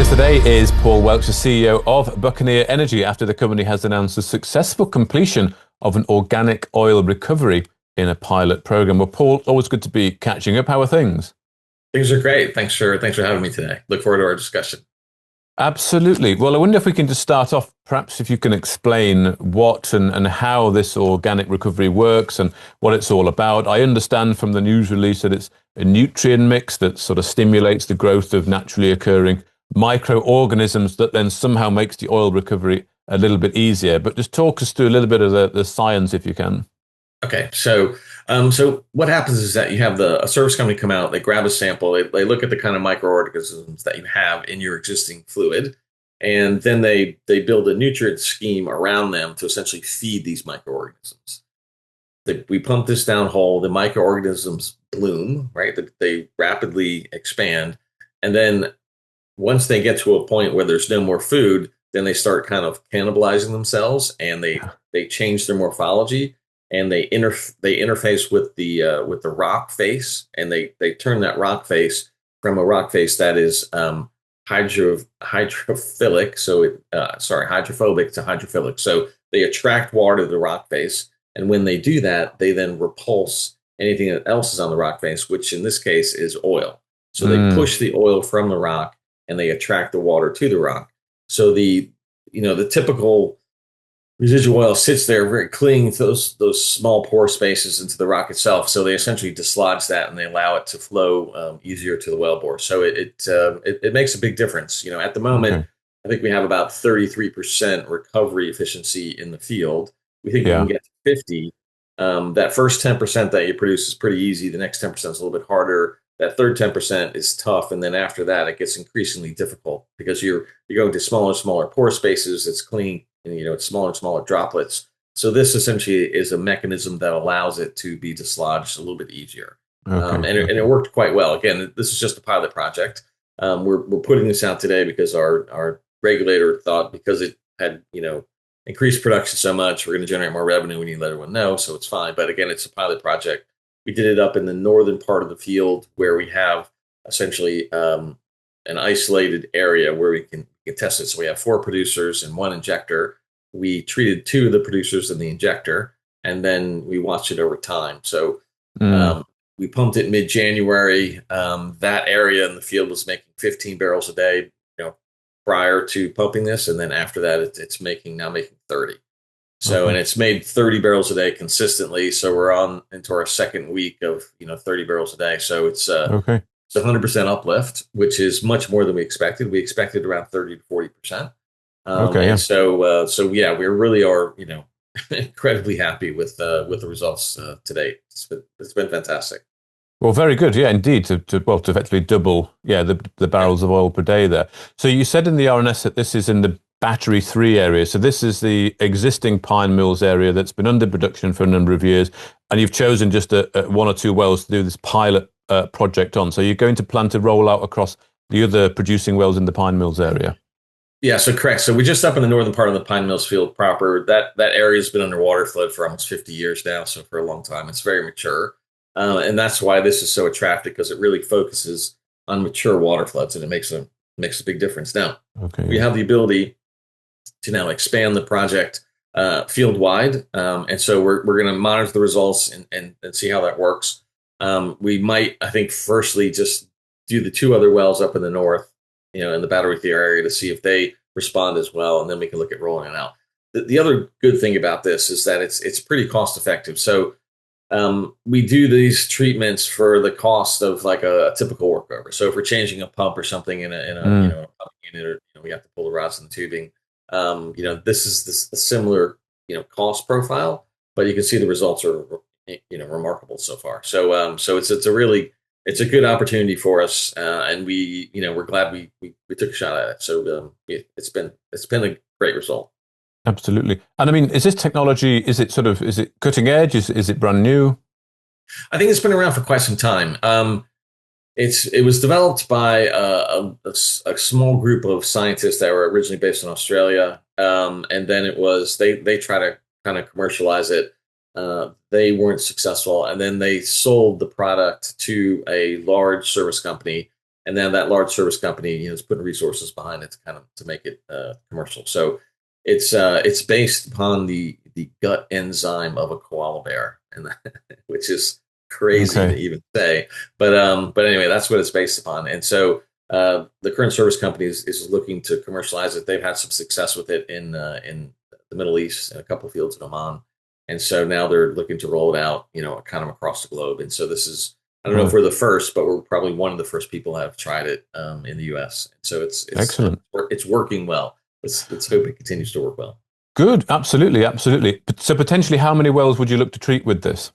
us today is Paul Welch, the CEO of Buccaneer Energy, after the company has announced the successful completion of an organic oil recovery in a pilot program. Well, Paul, always good to be catching up. How are things? Things are great. Thanks for having me today. Look forward to our discussion. Absolutely. Well, I wonder if we can just start off, perhaps if you can explain what and how this organic recovery works and what it's all about. I understand from the news release that it's a nutrient mix that sort of stimulates the growth of naturally occurring microorganisms that then somehow makes the oil recovery a little bit easier. But just talk us through a little bit of the science, if you can. Okay, so what happens is that you have a service company come out, they grab a sample, they look at the kind of microorganisms that you have in your existing fluid, and then they build a nutrient scheme around them to essentially feed these microorganisms. We pump this down hole, the microorganisms bloom, right? They rapidly expand, and then once they get to a point where there's no more food, then they start kind of cannibalizing themselves, and they change their morphology, and they interface with the rock face, and they turn that rock face from a rock face that is hydrophilic, hydrophobic to hydrophilic. So they attract water to the rock face, and when they do that, they then repulse anything else is on the rock face, which in this case is oil. So they push the oil from the rock, and they attract the water to the rock. So the typical residual oil sits there very clinging to those small pore spaces into the rock itself. So they essentially dislodge that, and they allow it to flow easier to the wellbore. So it makes a big difference. At the moment, okay, I think we have about 33% recovery efficiency in the field. We think we can get to 50. That first 10% that you produce is pretty easy. The next 10% is a little bit harder. That third 10% is tough, and then after that, it gets increasingly difficult because you're going to smaller and smaller pore spaces. It's clean, and it's smaller and smaller droplets. So this essentially is a mechanism that allows it to be dislodged a little bit easier, and it worked quite well. Again, this is just a pilot project. We're putting this out today because our regulator thought because it had increased production so much, we're going to generate more revenue. We need to let everyone know, so it's fine. But again, it's a pilot project. We did it up in the northern part of the field where we have essentially an isolated area where we can test it. So we have 4 producers and 1 injector. We treated 2 of the producers in the injector, and then we watched it over time. So we pumped it mid-January. That area in the field was making 15 barrels a day, prior to pumping this, and then after that, it's now making 30. So, and it's made 30 barrels a day consistently. So we're on into our second week of 30 barrels a day. So it's it's 100% uplift, which is much more than we expected. We expected around 30 to 40%. And so we really are incredibly happy with the results to date. It's been fantastic. Well, very good. Yeah, indeed. To effectively double, the barrels of oil per day there. So you said in the RNS that this is in the Battery 3 area. So this is the existing Pine Mills area that's been under production for a number of years, and you've chosen just 1 or 2 wells to do this pilot project on. So you're going to plan to roll out across the other producing wells in the Pine Mills area. Yeah, so correct. So we're just up in the northern part of the Pine Mills field proper. That area has been under water flood for almost 50 years now, so for a long time. It's very mature. And that's why this is so attractive, because it really focuses on mature water floods, and it makes a big difference. Now, we have the ability to now expand the project field wide. And so we're going to monitor the results and see how that works. We might, I think, firstly just do the 2 other wells up in the north, in the Battery 3 area to see if they respond as well. And then we can look at rolling it out. The other good thing about this is that it's pretty cost effective. So we do these treatments for the cost of like a typical workover. So if we're changing a pump or something in a pump unit, or we have to pull the rods and the tubing, this is a similar cost profile, but you can see the results are remarkable so far. So it's a good opportunity for us, and we're glad we took a shot at it. So it's been a great result. Absolutely. And I mean, is this technology, is it cutting edge? Is it brand new? I think it's been around for quite some time. It was developed by a small group of scientists that were originally based in Australia, and then they try to kind of commercialize it. They weren't successful, and then they sold the product to a large service company and then that large service company, is putting resources behind it to kind of to make it commercial. So it's based upon the gut enzyme of a koala bear, and which is crazy to Okay. even say, but anyway, that's what it's based upon. And so the current service company is looking to commercialize it. They've had some success with it in the Middle East and a couple of fields in Oman, and so now they're looking to roll it out, kind of across the globe. And so this is, I don't know if Right. we're the first, but we're probably one of the first people that have tried it in the U.S. And so Excellent. it's working well. Let's hope it continues to work well. Good. Absolutely. Absolutely. So potentially, how many wells would you look to treat with this?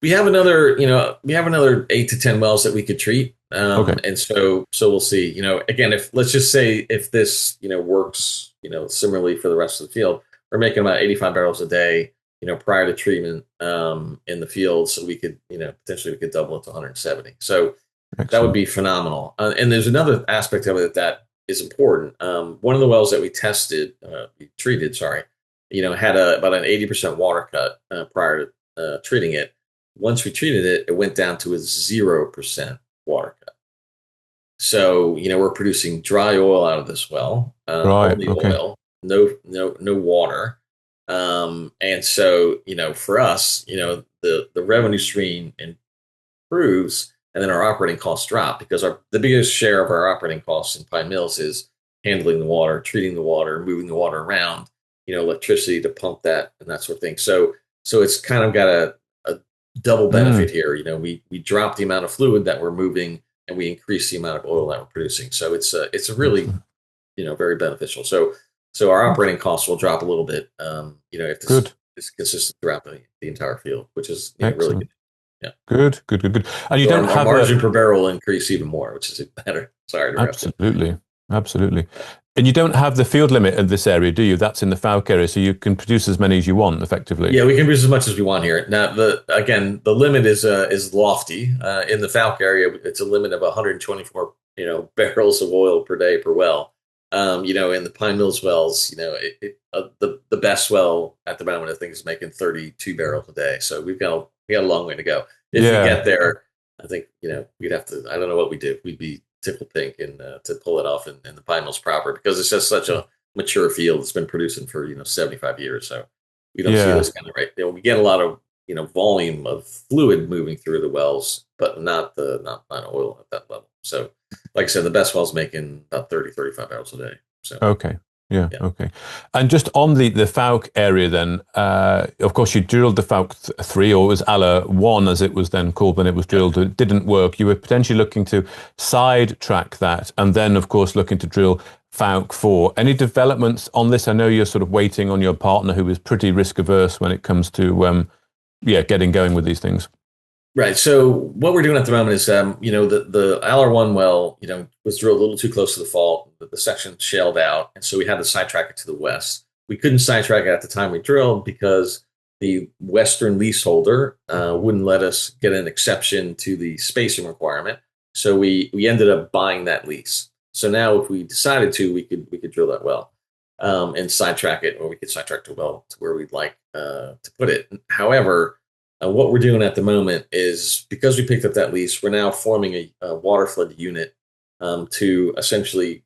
We have another 8 to 10 wells that we could treat, Okay. and so we'll see. Again, if let's just say if this works, similarly for the rest of the field, we're making about 85 barrels a day, prior to treatment in the field, so we could potentially we could double it to 170. So that would Excellent. be phenomenal. And there's another aspect of it that is important. One of the wells that we treated, sorry, had about an 80% water cut prior to treating it. Once we treated it, it went down to a 0% water cut. So, we're producing dry oil out of this well, Right. only Okay. oil, no water. And so, for us, the revenue stream improves, and then our operating costs drop because the biggest share of our operating costs in Pine Mills is handling the water, treating the water, moving the water around, electricity to pump that and that sort of thing. So it's kind of got a double benefit Mm. here. We drop the amount of fluid that we're moving, and we increase the amount of oil that we're producing. So it's a really Excellent. very beneficial. So our operating costs will drop a little bit. If this Good. is consistent throughout the entire field, which is really good. Excellent. Yeah. Good. Good. Good. Good. And you So don't our have a margin per barrel will increase even more, which is better. Sorry to interrupt you. absolutely, absolutely. And you don't have the field limit in this area, do you? That's in the Falk area, so you can produce as many as you want, effectively. Yeah, we can produce as much as we want here. Now, the limit is lofty. In the Falk area, it's a limit of 124 barrels of oil per day per well. In the Pine Mills wells, the best well at the moment I think is making 32 barrels a day. So we got a long way to go. If we Yeah. get there, I think we'd have to. I don't know what we do. We'd be tickled pink and to pull it off in the Pine Mills proper because it's just such a mature field. It's been producing for 75 years. So we don't see Yeah. those kind of right. We get a lot of volume of fluid moving through the wells, but not oil at that level. So, like I said, the best wells making about 35 barrels a day. So Okay. Yeah. yeah, Okay. And just on the Falk area, then, of course, you drilled the Falk 3, or it was Alla 1, as it was then called when it was yeah. drilled. It didn't work. You were potentially looking to sidetrack that, and then, of course, looking to drill Falk 4. Any developments on this? I know you're sort of waiting on your partner, who is pretty risk averse when it comes to, getting going with these things. Right. So what we're doing at the moment is, the LR1 well, was drilled a little too close to the fault. The section shelled out, and so we had to sidetrack it to the west. We couldn't sidetrack it at the time we drilled because the western leaseholder wouldn't let us get an exception to the spacing requirement. So we ended up buying that lease. So now, if we decided to, we could drill that well and sidetrack it, or we could sidetrack the well to where we'd like to put it. However, what we're doing at the moment is because we picked up that lease, we're now forming a waterflood unit to essentially,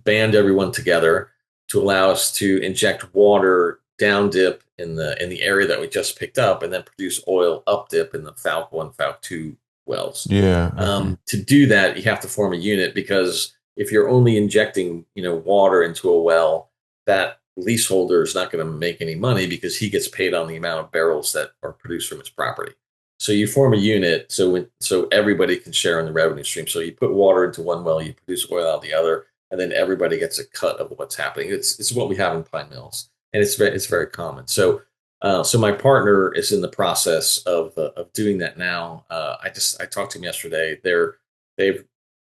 band everyone together to allow us to inject water down dip in the area that we just picked up, and then produce oil up dip in the Falcon 1, Falcon 2 wells. Yeah. Okay. To do that, you have to form a unit because if you're only injecting, water into a well, that leaseholder is not going to make any money because he gets paid on the amount of barrels that are produced from his property. So you form a unit so everybody can share in the revenue stream. So you put water into one well, you produce oil out of the other, and then everybody gets a cut of what's happening. It's what we have in Pine Mills, and it's very common. So my partner is in the process of doing that now. I talked to him yesterday. They've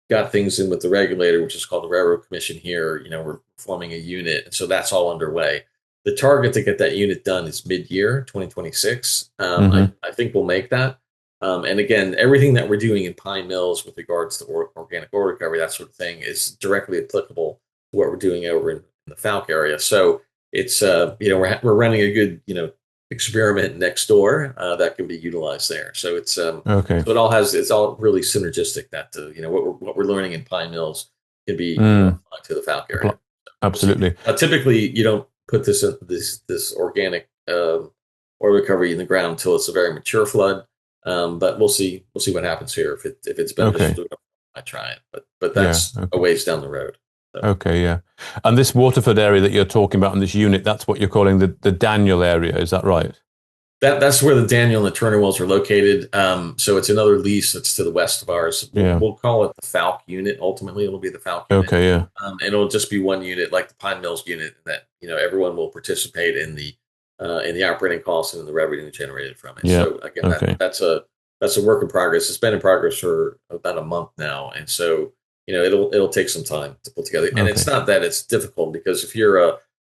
got things in with the regulator, which is called the Railroad Commission here. We're forming a unit, and so that's all underway. The target to get that unit done is mid-year 2026. Hmm. I think we'll make that. And again, everything that we're doing in Pine Mills with regards to organic oil recovery, that sort of thing, is directly applicable to what we're doing over in the Falk area. So it's we're running a good experiment next door that can be utilized there. So Okay. so it's all really synergistic. That what we're learning in Pine Mills can be Mm, applied to the Falc area. appl- We'll see. absolutely. Typically, you don't put this organic oil recovery in the ground until it's a very mature flood. But we'll see what happens here. If it's beneficial Okay. to it, I try it. But Yeah. that's a Okay. ways down the road. So. Okay. Yeah. And this waterflood area that you're talking about in this unit, that's what you're calling the Daniel area. Is that right? That's where the Daniel and the Turner wells are located. So it's another lease that's to the west of ours. Yeah. We'll call it the Falc unit. Ultimately, it'll be the Falc unit. Okay. Yeah. And it'll just be one unit, like the Pine Mills unit, that everyone will participate in the operating costs and in the revenue generated from it. Yeah. So again, Okay. that's a work in progress. It's been in progress for about a month now, and so it'll take some time to pull together. And it's Okay. not that it's difficult, because if you're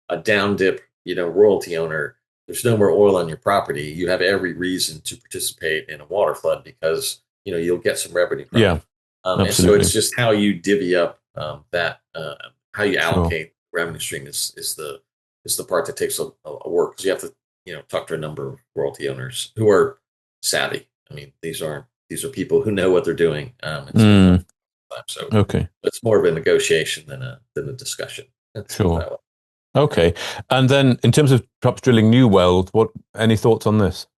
a down dip royalty owner, there's no more oil on your property. You have every reason to participate in a water flood, because you'll get some revenue from Yeah. it. And so Absolutely. it's just how you divvy up how you Sure. allocate revenue stream is the part that takes a work, because you have to talk to a number of royalty owners who are savvy. I mean, these are people who know what they're doing. And Mm, so okay. it's more of a negotiation than a discussion. Let's put it Sure. that way. Okay. And then in terms of perhaps drilling new wells, any thoughts on this?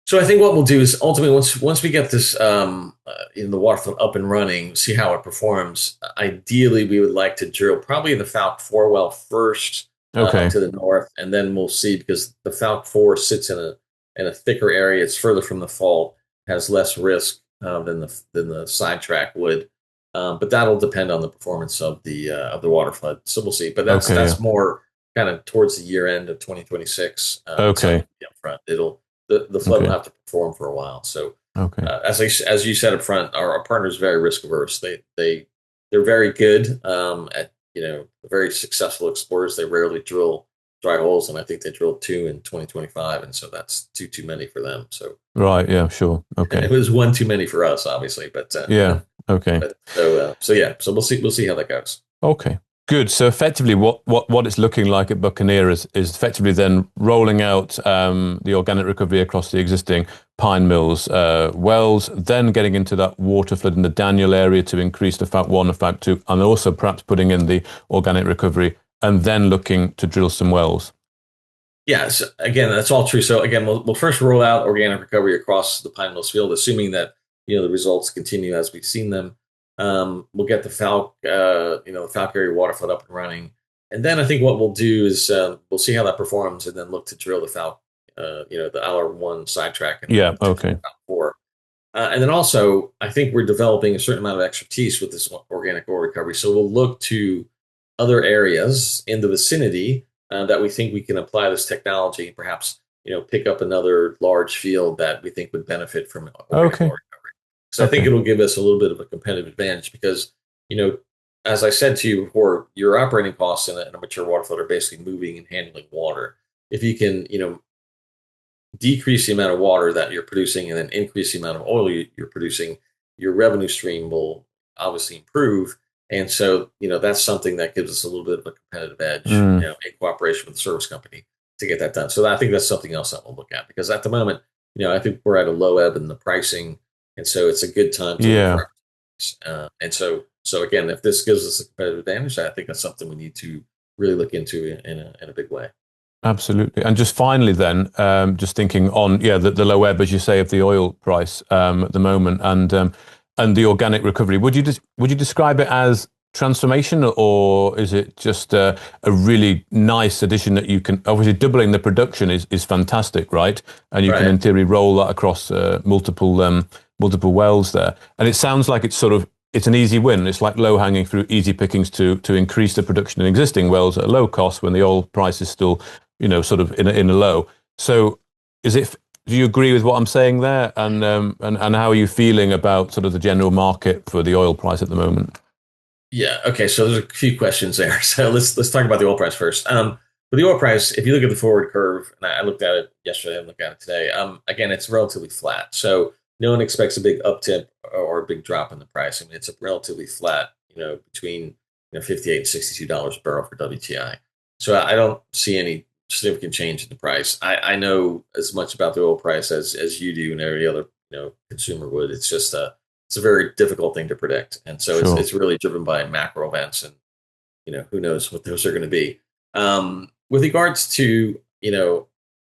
So I think what we'll do is ultimately, once we get this in the waterflood up and running, see how it performs. Ideally, we would like to drill probably the Falc 4 well first, up Okay. to the north, and then we'll see, because the Falc 4 sits in a thicker area. It's further from the fault, has less risk than the sidetrack would. But that'll depend on the performance of the waterflood. So we'll see. But Okay. Yeah. that's more kind of towards the year end of 2026. It's not Okay. gonna be up front. The flood will Okay. have to perform for a while. So Okay. as you said up front, our partner is very risk averse. They're very good at very successful explorers. They rarely drill dry holes, and I think they drilled 2 in 2025, and so that's too many for them. So Right. Yeah. Sure. Okay. it was one too many for us, obviously. But Yeah. Okay. so we'll see how that goes. Okay. Good. So effectively, what it's looking like at Buccaneer is effectively then rolling out the organic recovery across the existing Pine Mills wells, then getting into that water flood in the Daniel area to increase the Falc 1 and Falc 2, and also perhaps putting in the organic recovery, and then looking to drill some wells. Yes, again, that's all true. So again, we'll first roll out organic recovery across the Pine Mills field, assuming that the results continue as we've seen them. We'll get the Falc, the Falc area waterflood up and running, and then I think what we'll do is we'll see how that performs, and then look to drill the Falc, the LR1 sidetrack, and Yeah. Okay. Falc 4. And then also, I think we're developing a certain amount of expertise with this organic oil recovery, so we'll look to other areas in the vicinity that we think we can apply this technology, and perhaps pick up another large field that we think would benefit from organic Okay. oil recovery. So I think Okay. it'll give us a little bit of a competitive advantage, because as I said to you before, your operating costs in a mature water flood are basically moving and handling water. If you can decrease the amount of water that you're producing and then increase the amount of oil you're producing, your revenue stream will obviously improve. And so, that's something that gives us a little bit of a competitive edge, Mm, in cooperation with the service company to get that done. So I think that's something else that we'll look at, because at the moment, I think we're at a low ebb in the pricing. And so it's a good time to look yeah. for opportunities. And so again, if this gives us a competitive advantage, I think that's something we need to really look into in a big way. Absolutely. And just finally, then, just thinking on the low ebb, as you say, of the oil price at the moment, and the organic recovery. Would you describe it as transformation, or is it just a really nice addition that you can obviously doubling the production is fantastic, right? And you can Right. in theory roll that across multiple wells there. And it sounds like it's an easy win. It's like low hanging fruit, easy pickings to increase the production in existing wells at a low cost when the oil price is still sort of in a low. So do you agree with what I'm saying there? And how are you feeling about sort of the general market for the oil price at the moment? Yeah. Okay. So there's a few questions there. So let's talk about the oil price first. For the oil price, if you look at the forward curve, and I looked at it yesterday, I looked at it today. Again, it's relatively flat. So no one expects a big uptick or a big drop in the price. I mean, it's a relatively flat, between $58 and $62 a barrel for WTI. So I don't see any significant change in the price. I know as much about the oil price as you do and every other consumer would. It's just it's a very difficult thing to predict, and so Sure. it's really driven by macro events, and who knows what those are going to be. With regards to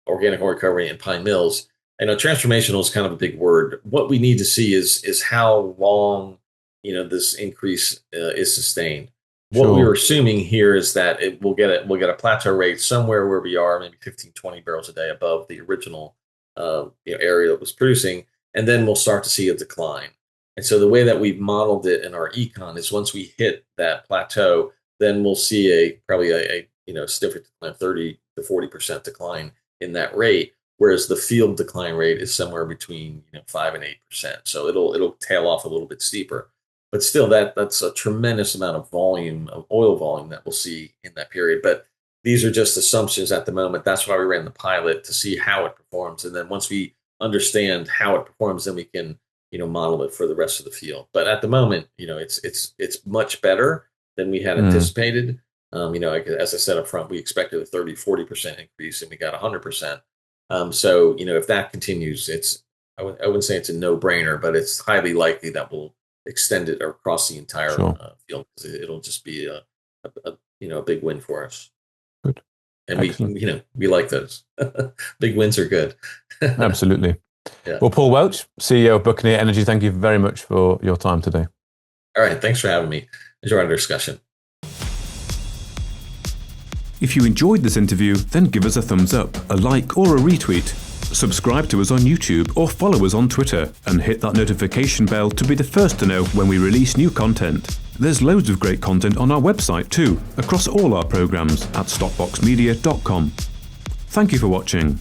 organic oil recovery and Pine Mills, I know transformational is kind of a big word. What we need to see is how long this increase is sustained. What Sure. we're assuming here is that we'll get a plateau rate somewhere where we are, maybe 15, 20 barrels a day above the original area that was producing, and then we'll start to see a decline. And so the way that we've modeled it in our econ is once we hit that plateau, then we'll see probably a significant decline, 30 to 40% decline in that rate, whereas the field decline rate is somewhere between 5 and 8%. So it'll tail off a little bit steeper. But still, that's a tremendous amount of volume, of oil volume that we'll see in that period. But these are just assumptions at the moment. That's why we ran the pilot, to see how it performs. And then once we understand how it performs, then we can model it for the rest of the field. But at the moment, it's much better than we had anticipated. As I said up front, we expected a 30, 40% increase, and we got 100%. So if that continues, I wouldn't say it's a no-brainer, but it's highly likely that we'll extend it across the entire Sure. field, because it'll just be a big win for us. Good. And Excellent. we like those. Big wins are good. Absolutely. Yeah. Well, Paul Welch, CEO of Buccaneer Energy, thank you very much for your time today. All right. Thanks for having me. Enjoy our discussion. If you enjoyed this interview, then give us a thumbs up, a like, or a retweet. Subscribe to us on YouTube or follow us on Twitter, and hit that notification bell to be the first to know when we release new content. There's loads of great content on our website too, across all our programs at stockboxmedia.com. Thank you for watching.